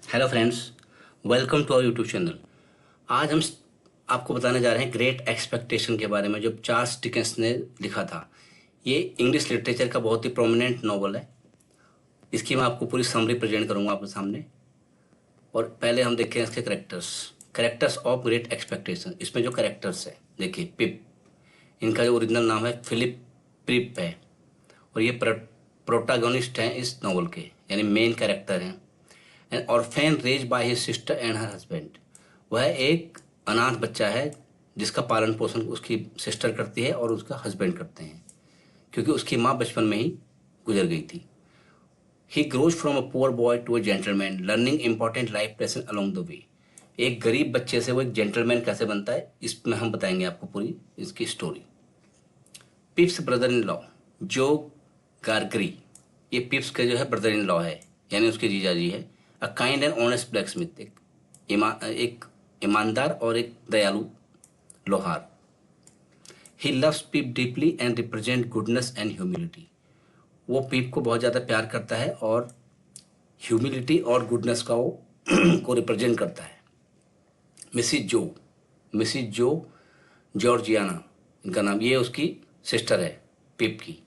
Hello friends, welcome to our YouTube channel. आज हम आपको बताने जा रहे हैं ग्रेट एक्सपेक्टेशन के बारे में, जो चार्ल्स डिकेंस ने लिखा था। ये इंग्लिश लिटरेचर का बहुत ही प्रोमिनेंट नॉवल है। इसकी मैं आपको पूरी समरी प्रेजेंट करूंगा आपके सामने। और पहले हम देखें इसके characters. Characters of great expectation. इसमें जो करेक्टर्स है, देखिए पिप, इनका जो ओरिजिनल नाम है फिलिप प्रिप है। और ये प्रोटागोनिस्ट हैं इस नॉवल के, यानी मेन कैरेक्टर हैं। An orphan raised by his sister and her husband. वह एक अनाथ बच्चा है जिसका पालन पोषण उसकी सिस्टर करती है और उसका हस्बैंड करते हैं, क्योंकि उसकी माँ बचपन में ही गुजर गई थी। He grows from a poor boy to a gentleman, learning important life lesson along the way. एक गरीब बच्चे से वो एक जेंटलमैन कैसे बनता है, इसमें हम बताएंगे आपको पूरी इसकी स्टोरी। पिप्स ब्रदर इन लॉ, जो गार्गरी, ये पिप्स के जो है ब्रदर इन लॉ है, यानी उसके जीजा जी है। A kind and honest blacksmith, एक ईमानदार और एक दयालु लोहार। He loves Pip deeply and represent goodness and humility. वो पीप को बहुत ज़्यादा प्यार करता है और ह्यूमिलिटी और गुडनेस का वो को रिप्रेजेंट करता है। मिसिज जो जॉर्जियाना इनका नाम, ये उसकी सिस्टर है पिप की।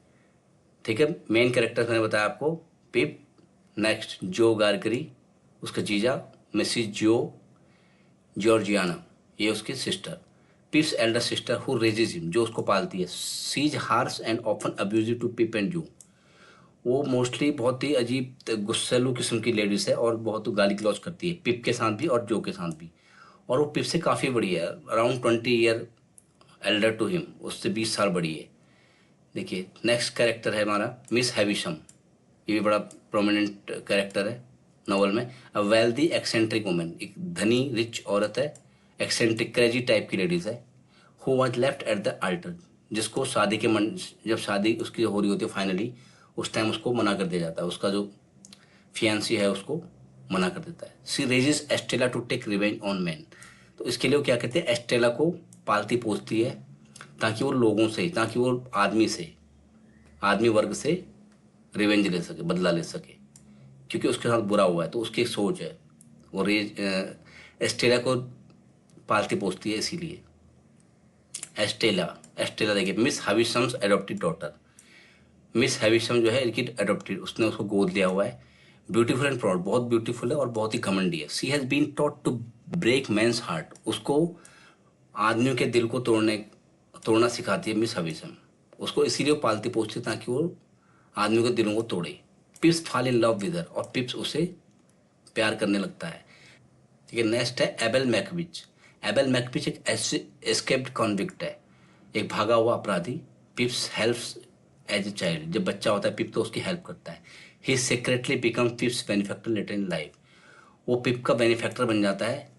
ठीक है, मेन कैरेक्टर मैंने बताया आपको, पिप। नेक्स्ट जो गार्गरी, उसका जीजा। मिसिज जो जॉर्जियाना, ये उसकी sister. Pip's elder sister who raises him, जो उसको पालती है। She is harsh and often abusive to Pip and Joe. वो मोस्टली बहुत ही अजीब गुस्सैलू किस्म की लेडीज है और बहुत गाली गलौज करती है, पिप के साथ भी और जो के साथ भी। और वो पिप से काफ़ी बड़ी है, around 20 year elder to him, उससे 20 साल बड़ी है। देखिए नेक्स्ट कैरेक्टर है हमारा मिस हैविशम। ये भी बड़ा प्रोमिनेंट कैरेक्टर है नॉवल में। अ वेल्दी एक्सेंट्रिक वुमेन, एक धनी रिच औरत है, एक्सेंट्रिक क्रेजी टाइप की लेडीज है। Who was left at the alter, जिसको शादी के मन, जब शादी उसकी हो रही होती है फाइनली, उस टाइम उसको मना कर दिया जाता है। उसका जो फियांसी है उसको मना कर देता है। She raises Estella to take revenge on man. तो इसके लिए वो क्या कहते हैं, एस्टेला को पालती पोसती है ताकि वो लोगों से, ताकि वो आदमी वर्ग से रिवेंज ले सके, बदला ले सके, क्योंकि उसके साथ बुरा हुआ है। तो उसकी एक सोच है, वो एस्टेला को पालती पोसती है इसीलिए। एस्टेला एस्टेला देखिए, मिस हैविशम्स एडॉप्टेड डॉटर। मिस हैविशम जो है इनकी एडॉप्टेड, उसने उसको गोद लिया हुआ है। ब्यूटीफुल एंड प्राउड, बहुत ब्यूटीफुल है और बहुत ही घमंडी है। She has been taught to break men's heart, उसको आदमियों के दिल को तोड़ना सिखाती है मिस हैविशम। उसको इसीलिए पालती पोसती है ताकि वो आदमियों के दिलों को तोड़े। पिप्स fall in love with her, और पिप्स उसे प्यार करने लगता है। ठीक है, नेक्स्ट है एबेल मैकविच। एबेल मैकविच एक एस्केप्ड कॉन्विक्ट है, एक भागा हुआ अपराधी। Pip's helps as a child, जब बच्चा होता है पिप तो उसकी हेल्प करता है। He secretly become Pip's benefactor later in life. वो पिप का बेनिफैक्टर बन जाता है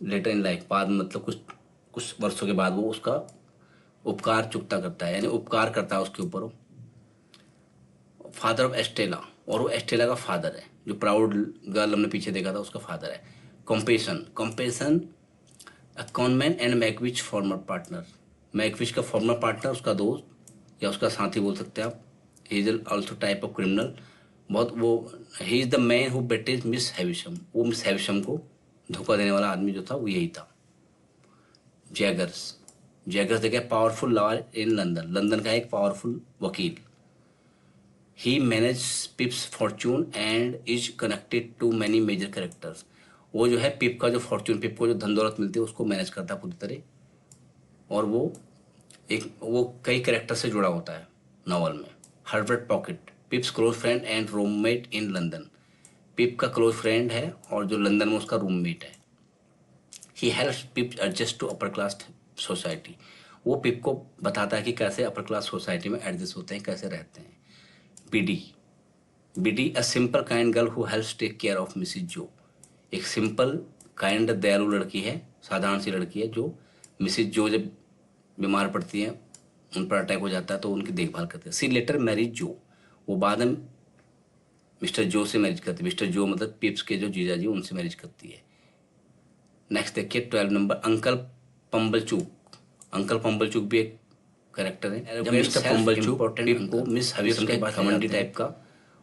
लेटर इन लाइफ, बाद में मतलब कुछ कुछ वर्षों के बाद वो उसका उपकार चुकता करता है, यानी उपकार करता है उसके ऊपर वो। फादर ऑफ एस्टेला, और वो एस्टेला का फादर है, जो प्राउड गर्ल हमने पीछे देखा था उसका फादर है। Compeyson Compeyson a conman and Magwitch former partner. Magwitch का फॉर्मर पार्टनर, उसका दोस्त या उसका साथी बोल सकते हैं आप। He is also type of criminal, बहुत वो। He is the man who betrays Miss Havisham, वो मिस हैविशम को धोखा देने वाला आदमी जो था वो यही था। जैगर्स जैगर्स देखिए, powerful lawyer in London, London का एक पावरफुल वकील। He manage Pip's fortune and is connected to many major characters. वो जो है पिप का जो फॉर्चून, पिप को जो धन दौलत मिलती है उसको मैनेज करता है पूरी तरह। और वो कई कैरेक्टर से जुड़ा होता है नॉवल में। Herbert Pocket, Pip's close friend and roommate in London. Pip का क्लोज फ्रेंड है और जो लंदन में उसका रूममेट है। He helps Pip adjust to upper class society. वो पिप को बताता है कि कैसे अपर क्लास सोसाइटी में एडजस्ट होते हैं, कैसे रहते हैं। Biddy Biddy a simple kind girl who helps take care of Mrs Joe. एक सिंपल काइंड दयालु लड़की है, साधारण सी लड़की है, जो मिसिज जो जब बीमार पड़ती हैं, उन पर अटैक हो जाता है तो उनकी देखभाल करते हैं। सी लेटर मैरिज जो, वो बाद में मिस्टर जो से मैरिज करती है। मिस्टर जो मतलब पिप्स के जो जीजा जी, उनसे मैरिज करती है। नेक्स्ट देखिए 12 नंबर, अंकल पंबलचूक। अंकल पंबलचूक भी एक करेक्टर है। जब मिस्टर पंबलचूक पिप को मिस हविशम के पास घमंडी टाइप का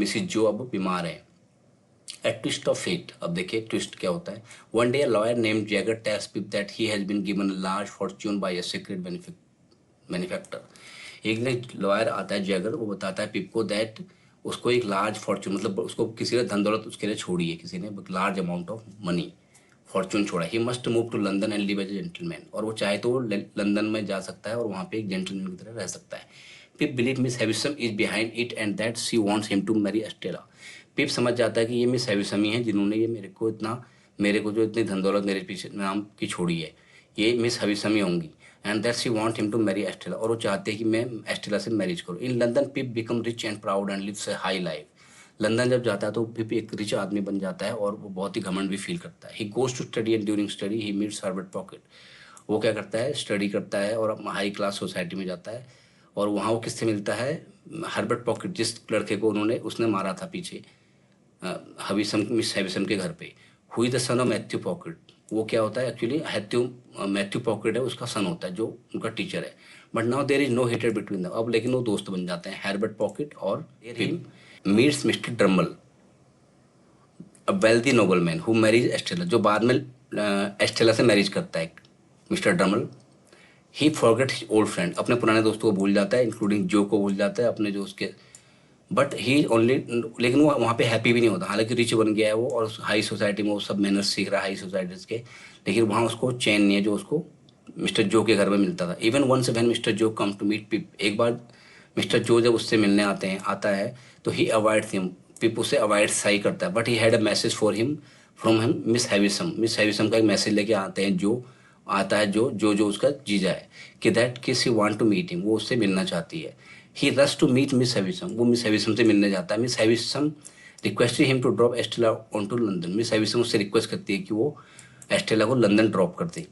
मिसिज जो अब बीमार है, A twist of fate. अब देखिए ट्विस्ट क्या होता है. One day a lawyer named Jagger tells Pip that he has been given a large fortune by a secret benefactor. एक दिन लॉयर आता है जैगर, वो बताता है पिप को दैट उसको एक लार्ज फॉर्चून, मतलब उसको किसी ने धन दौलत उसके लिए छोड़ी है, किसी ने large amount of money fortune छोड़ा. He must move to London and live as a gentleman. और वो चाहे तो वो लंदन में जा सकता है और वहाँ पे एक जेंटलमैन की तरह रह सकता है. Pip believe Miss Havisham is behind it and that she wants him to marry Estella. Pip समझ जाता है कि ये मिस हैविसम ही है जिन्होंने ये मेरे को जो इतनी धन दौलत मेरे पीछे नाम की छोड़ी है, ये मिस हैविसम ही होंगी. And that she want him to marry Estella. और वो चाहते हैं कि मैं एस्टेला से मैरिज करूँ. In London Pip become rich and proud and lives a high life. London जब जाता है तो पिप एक रिच आदमी बन जाता है और वो बहुत ही घमंड भी फील करता है. He goes to study and during study he meets Herbert Pocket. वो क्या करता है, स्टडी करता है और हाई क्लास सोसाइटी में जाता है. और वहाँ वो किससे मिलता है, हर्बर्ट पॉकेट, जिस लड़के को उसने मारा था पीछे हविसम मिस हैविसम के घर पे. हुई the son of Matthew pocket. वो क्या होता है एक्चुअली, मैथ्यू पॉकेट है उसका सन होता है जो उनका टीचर है. But now there is no हेटेड बिटवीन दम. अब लेकिन वो दोस्त बन जाते हैं, हर्बर्ट पॉकेट और Pip. Meets Mister Drummle, a wealthy nobleman who marries Estella. जो बाद में एस्टेला से मैरिज करता है Mister Drummle. He forget his old friend. अपने पुराने दोस्तों को भूल जाता है, इंक्लूडिंग जो को भूल जाता है, अपने जो उसके. बट ही ओनली, लेकिन वो वहाँ पे हैप्पी भी नहीं होता. हालांकि रिच बन गया है वो और हाई सोसाइटी में वो सब मैनर्स सीख रहा है हाई सोसाइटीज के, लेकिन वहाँ उसको चैन नहीं है जो उसको मिस्टर जो के घर में मिलता था. इवन वंस व्हेन मिस्टर जो कम टू मीट पिप. एक बार मिस्टर जो जब उससे मिलने आता है तो ही अवॉइड हिम. पिप उसे अवॉइड सही करता है. But he had a message for him from him Miss Havisham का एक मैसेज लेके आते हैं. जो आता है जो उसका जीजा है कि दैट किस he want to meet him. वो उससे मिलना चाहती है. He rush to meet Miss Havisham. वो मिस हैविसम से मिलने जाता है. Miss Havisham requested him to drop Estella on to London. Miss Havisham उससे रिक्वेस्ट करती है कि वो एस्टेला को लंदन ड्रॉप कर दे,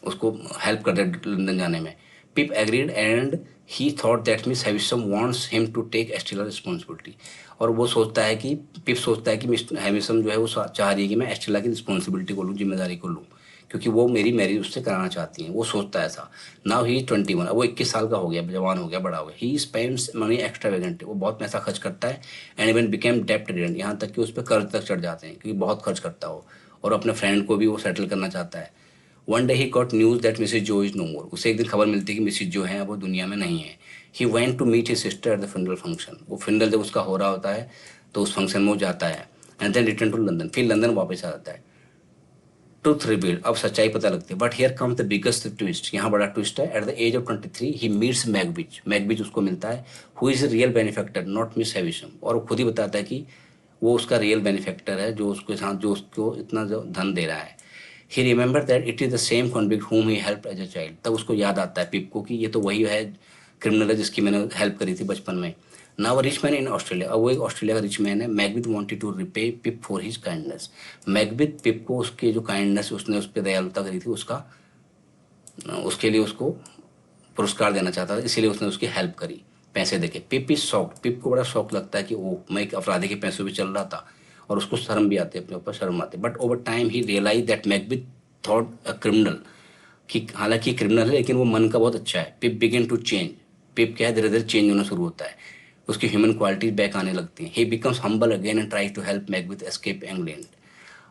उसको हेल्प कर दे लंदन जाने में. Pip agreed and he thought that Miss Havisham wants him to take Estella responsibility. और वो सोचता है कि पिप सोचता है कि मिस हैविसम जो है वो चाह रही है कि मैं एस्टेला की रिस्पॉन्सिबिलिटी को लूँ, जिम्मेदारी को लूँ, क्योंकि वो मेरी मैरिज उससे कराना चाहती हैं. वो सोचता है ऐसा. Now he 21. अब वो 21 साल का हो गया, जवान हो गया, बड़ा हो गया. He spends money extravagant. वो बहुत पैसा खर्च करता है. एंड इवन बिकेम डेप्ट रिडन. यहाँ तक कि उस पर कर्ज तक चढ़ जाते हैं क्योंकि बहुत खर्च करता हो. और अपने फ्रेंड को भी वो सेटल करना चाहता है. One day he got news that Mrs Joe is no more. उसे एक दिन खबर मिलती है कि मिसेज जो है वो दुनिया में नहीं है. He went to meet his sister at the funeral function. वो फ्यूनरल जब उसका हो रहा होता है तो उस फंक्शन में वो जाता है. And then return to London. फिर लंदन वापस आ जाता है. Truth revealed. अब सच्चाई पता लगती है. But here comes the biggest twist. यहाँ बड़ा ट्विस्ट है. At the age of 23 he meets Magwitch उसको मिलता है. Who is real benefactor not Miss Havisham. और वो खुद ही बताता है कि वो उसका रियल बेनिफैक्टर है जो उसको इतना धन दे रहा है. He remember that it is the same convict whom he helped as a child. तब उसको याद आता है पिप को कि ये तो वही है क्रिमिनल है जिसकी मैंने हेल्प करी थी बचपन में. Now rich man in Australia. अब वो एक ऑस्ट्रेलिया का रिच मैन है. Magwitch wanted to repay Pip for his kindness. Magwitch Pip को उसके जो काइंडनेस उसने उस पर दयालुता करी थी उसके लिए उसको पुरस्कार देना चाहता था, इसीलिए उसने उसकी हेल्प करी पैसे देके. पिप इज शॉक्ड. पिप को बड़ा शौक लगता है कि वो मैं एक अपराधी के पैसों पे चल रहा था, और उसको शर्म भी आती है, अपने ऊपर शर्म आती है. But over time he realize that Magwitch thought a criminal, कि हालांकि क्रिमिनल है लेकिन वो मन का बहुत अच्छा है. पिप बिगिन टू चेंज. पिप क्या है, धीरे धीरे चेंज होना शुरू होता है. उसकी ह्यूमन क्वालिटीज बैक आने लगती हैं. He becomes humble again and try to help Magwitch escape England.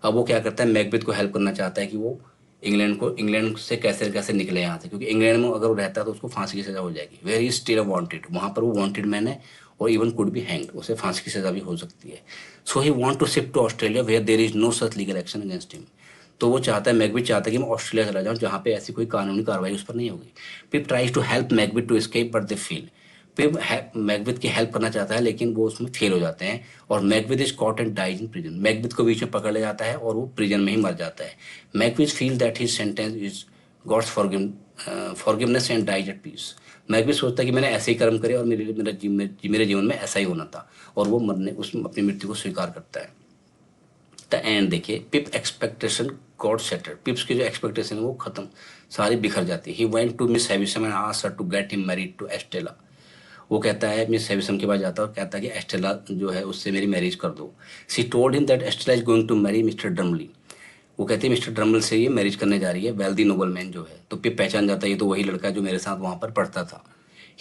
अब वो क्या करता है, मैगविथ को हेल्प करना चाहता है कि वो इंग्लैंड से कैसे कैसे निकले यहाँ से, क्योंकि इंग्लैंड में अगर वो रहता है तो उसको फांसी की सजा हो जाएगी. Where he still wanted. वहाँ पर वो वांटेड मैन है और इवन कुड बी हैंग्ड. उसे फांसी की सजा भी हो सकती है. So he want to shift to Australia where there is no such legal action against him. तो वो चाहता है, मैगविथ चाहता है कि मैं ऑस्ट्रेलिया चला जाऊँ जहाँ पे ऐसी कोई कानूनी कार्रवाई उस पर नहीं होगी. Pip tries to help Magwitch to escape but they fail. Pip Magwitch की हेल्प करना चाहता है लेकिन वो उसमें फेल हो जाते हैं, और Magwitch is caught and dies in prison. Magwitch को बीच में पकड़ लिया जाता है और वो प्रिजन में ही मर जाता है. Magwitch feel that his sentence is God's forgiveness and dies at peace. Magwitch सोचता है कि मैंने ऐसे ही कर्म करे और मेरे जीवन में ऐसा ही होना था, और वो अपनी मृत्यु को स्वीकार करता है. द एंड देखिए, पिप एक्सपेक्टेशन गॉड सेटर्ड. पिप्स की जो एक्सपेक्टेशन है वो खत्म, सारी बिखर जाती है. He went to Miss Havisham and asked her to get him married to Estella. वो कहता है, मिस हैविसम के पास जाता है और कहता है कि एस्टेला जो है उससे मेरी मैरिज कर दो. She told him that Estella is going to marry Mister Drummle. वो कहते हैं मिस्टर ड्रमल से ये मैरिज करने जा रही है, वेल्दी नोबलमैन जो है. तो पिप पहचान जाता है ये तो वही लड़का जो मेरे साथ वहाँ पर पढ़ता था.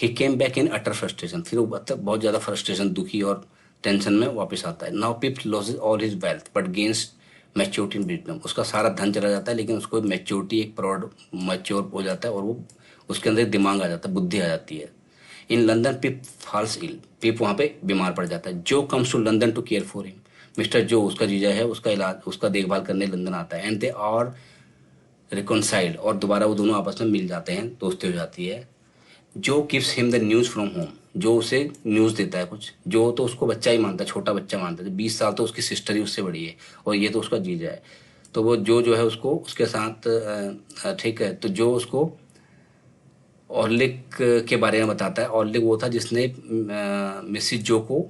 He came back in utter frustration. फिर वो बहुत ज़्यादा फ्रस्ट्रेशन, दुखी और टेंशन में वापस आता है। Now pip losses all his wealth but gains maturity in wisdom. उसका सारा धन चला जाता है लेकिन उसको मैच्योरिटी, एक प्रौढ़ मैच्योर हो जाता है और वो उसके अंदर दिमाग आ जाता है, बुद्धि आ जाती है। इन लंदन पिप फॉल्स इल। पिप वहाँ पे बीमार पड़ जाता है। जो comes to London to care for him. Mr Joe, उसका जीजा है, उसका इलाज, उसका देखभाल करने लंदन आता है। एंड दे आर रिकॉन्साइल्ड, और दोबारा वो दोनों आपस में मिल जाते हैं, दोस्ती हो जाती है। जो gives him the news from home. जो उसे न्यूज़ देता है कुछ। जो तो उसको बच्चा ही मानता है, छोटा बच्चा मानता है। 20 साल तो उसकी सिस्टर ही उससे बड़ी है और ये तो उसका जीजा है। तो वो जो है उसको उसके साथ ठीक है, तो जो उसको ऑर्लिक के बारे में बताता है। ऑर्लिक वो था जिसने मिसिज जो को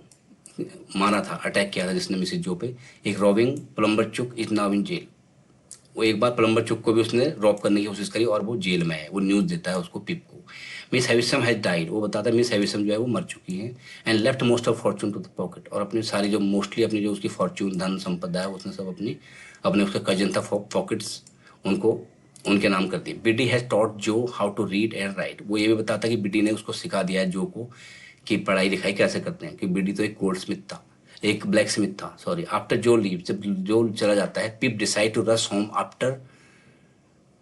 मारा था, अटैक किया था जिसने मिसिज जो पे। एक रॉबिंग प्लम्बर चुक इज नाउ इन जेल। वो एक बार प्लम्बर चुक को भी उसने रॉब करने की कोशिश करी और वो जेल में है। वो न्यूज़ देता है उसको, पिप को। Miss Havisham has died. वो बताता है मिस हैविसम जो है वो मर चुकी है। And left most of fortune to the Pocket. और अपनी सारी जो मोस्टली अपनी जो उसकी फॉर्चून, धन संपदा है, उसने सब अपनी अपने उसका कजन था पॉकेट्स, उनको उनके नाम कर दी। Biddy has taught Joe how to read and write. वो ये भी बताता है कि बीडी ने उसको सिखा दिया है जो को कि पढ़ाई लिखाई कैसे करते हैं। कि बीडी तो एक गोल्ड स्मिथ था, एक ब्लैक स्मिथ था, सॉरी। आफ्टर जो लीव, जब जो चला जाता है, Pip decide to rush home after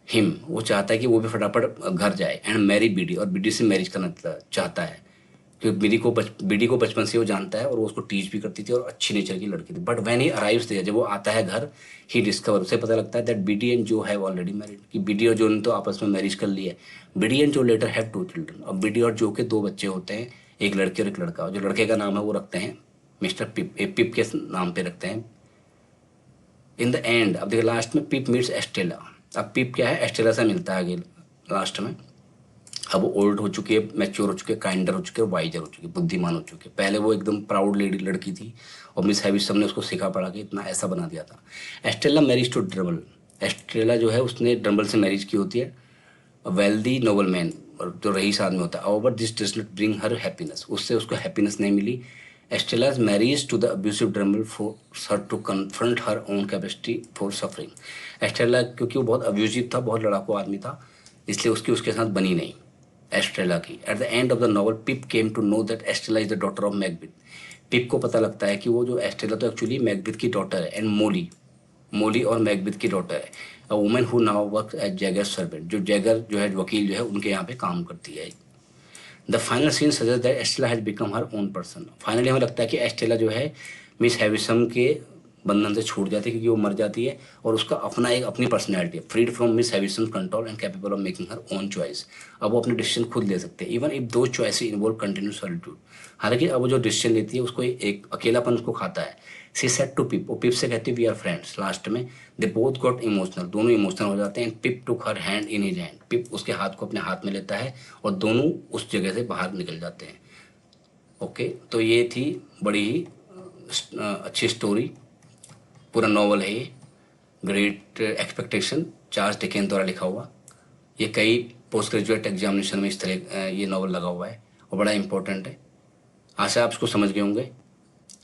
him. वो चाहता है कि वो भी फटाफट घर जाए एंड मैरी बीडी, और बीडी से मैरिज करना चाहता है। क्योंकि बीडी को बचपन से वो जानता है और वो उसको टीच भी करती थी और अच्छी नेचर की लड़की थी। But when he arrives there, जब वो आता है घर, ही डिस्कवर, उसे पता लगता है दैट बीडी एंड जो हैव ऑलरेडी मैरिड। कि बीडी और जो ने तो आपस में मैरिज कर ली है। बीडी एंड जो लेटर हैव 2 चिल्ड्रन। और बीडी और जो के 2 बच्चे होते हैं, एक लड़की और एक लड़का। जो लड़के का नाम है वो रखते हैं मिस्टर पिप, पिप के नाम पे रखते हैं। इन द एंड, अब देखिए लास्ट में पिप मीट्स एस्टेला। अब पिप क्या है, एस्टेला से मिलता है आगे लास्ट में। अब वो ओल्ड हो चुकी है, मैच्योर हो चुकी है, काइंडर हो चुकी है, वाइजर हो चुकी है, बुद्धिमान हो चुकी है। पहले वो एकदम प्राउड लेडी लड़की थी और मिस हैविसम ने उसको सिखा पढ़ा के इतना ऐसा बना दिया था। Estella marriage to Drummle. Estella जो है उसने ड्रम्बल से मैरिज की होती है, वेल्दी नोबल मैन, और जो रईस आदमी होता है। Over this does not bring her happiness. उससे उसको हैप्पीनेस नहीं मिली। एस्टेला's marriage to the abusive Dremel forced her to confront her own capacity for suffering। Estella क्योंकि वो बहुत अब्यूजिव था, बहुत लड़ाकू आदमी था, इसलिए उसके साथ बनी नहीं एस्ट्रेला की। At the end of the novel Pip came to know that Estella is the daughter of Macbeth. Pip को पता लगता है कि वो जो एस्ट्रेला तो एक्चुअली मैकबेथ की डॉटर है, एंड मोली और मैकबेथ की डॉटर है। A woman who now work as Jagger servant. जो जैगर जो है वकील जो है उनके यहाँ पे काम करती है। The final scene suggest that Estella has become her own person. Finally हमें लगता है कि एस्टेला जो है मिस हैविसम के बंधन से छूट जाती है क्योंकि वो मर जाती है और उसका अपना एक अपनी पर्सनैलिटी है, freed from Miss Havisham control and capable of making her own choice. अब वो अपने डिसीजन खुद ले सकते हैं, even if though choices involve continuous solitude. हालांकि अब वो जो डिसीजन लेती है उसको एक अकेलापन उसको खाता है। सी सेड टू पिप, वो पिप से कहती है वी आर फ्रेंड्स। लास्ट में दे बोथ गॉट इमोशनल, दोनों इमोशनल हो जाते हैं। Pip took her hand in his hand, Pip उसके हाथ को अपने हाथ में लेता है और दोनों उस जगह से बाहर निकल जाते हैं। ओके, तो ये थी बड़ी ही अच्छी स्टोरी, पूरा नॉवल है ये, ग्रेट एक्सपेक्टेशन, चार्ल्स डिकेंस द्वारा लिखा हुआ। ये कई पोस्ट ग्रेजुएट एग्जामिनेशन में इस तरह ये नॉवल लगा हुआ है और बड़ा इंपॉर्टेंट है। आशा आप इसको समझ गए होंगे।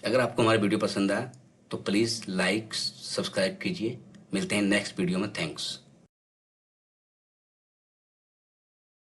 अगर आपको हमारा वीडियो पसंद आया तो प्लीज़ लाइक सब्सक्राइब कीजिए। मिलते हैं नेक्स्ट वीडियो में। थैंक्स।